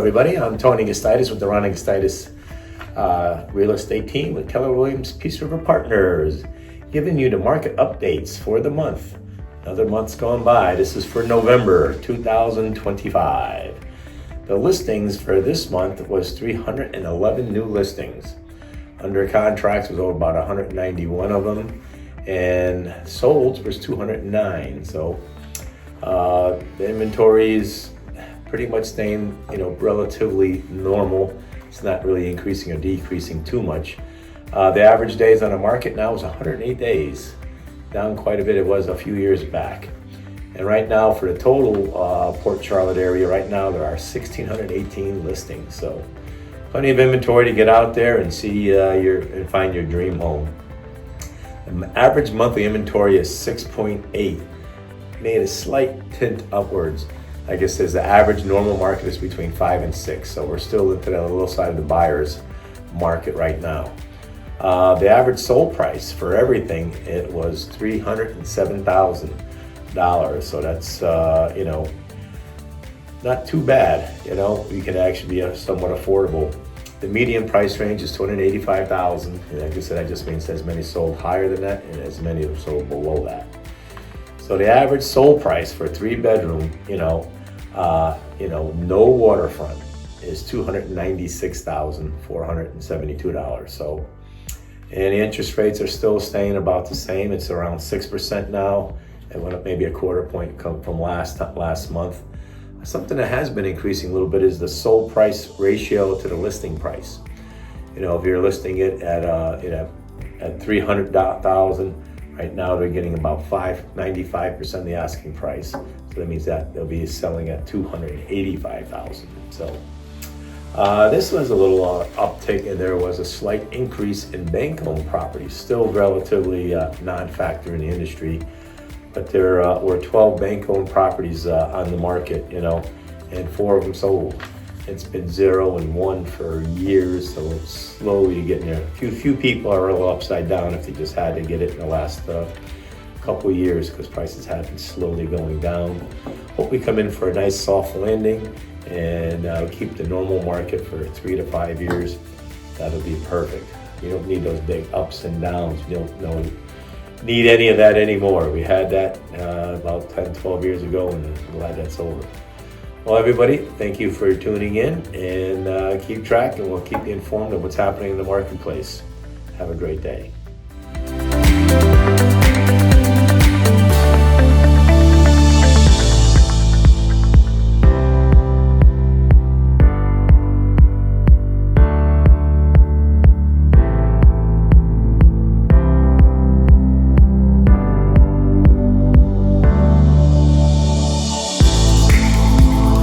everybody. I'm Tony Gustitus with the Rhonda Gustitus Real Estate Team with Keller Williams Peace River Partners, giving you the market updates for the month. Another month's gone by. This is for November 2025. The listings for this month was 311 new listings. Under contracts was over about 191 of them, and solds was 209. So the inventory is pretty much staying, relatively normal. It's not really increasing or decreasing too much. The average days on the market now is 108 days, down quite a bit. It was a few years back. And right now, for the total Port Charlotte area, right now there are 1,618 listings. So plenty of inventory to get out there and see and find your dream home. The average monthly inventory is 6.8, made a slight tint upwards. Like I said, the average normal market is between 5 and 6, so we're still into the little side of the buyer's market right now. The average sold price for everything, it was $307,000. So that's not too bad. You can actually be somewhat affordable. The median price range is $285,000. And like I said, that just means as many sold higher than that and as many have sold below that. So the average sold price for a 3-bedroom, no waterfront is $296,472. So, and the interest rates are still staying about the same. It's around 6% now. It went up maybe a quarter point from last month. Something that has been increasing a little bit is the sold price ratio to the listing price. If you're listing it at $300,000, right now they're getting about 95% of the asking price. So that means that they'll be selling at $285,000. So this was a little uptick, and there was a slight increase in bank-owned properties, still relatively non-factor in the industry. But there were 12 bank-owned properties on the market, and 4 of them sold. It's been 0 and 1 for years, so it's slowly getting there. Few people are a little upside down if they just had to get it in the last couple of years, because prices have been slowly going down. Hope we come in for a nice soft landing and keep the normal market for 3 to 5 years. That'll be perfect. You don't need those big ups and downs. You don't need any of that anymore. We had that about 10, 12 years ago, and I'm glad that's over. Well, everybody, thank you for tuning in, and keep track, and we'll keep you informed of what's happening in the marketplace. Have a great day.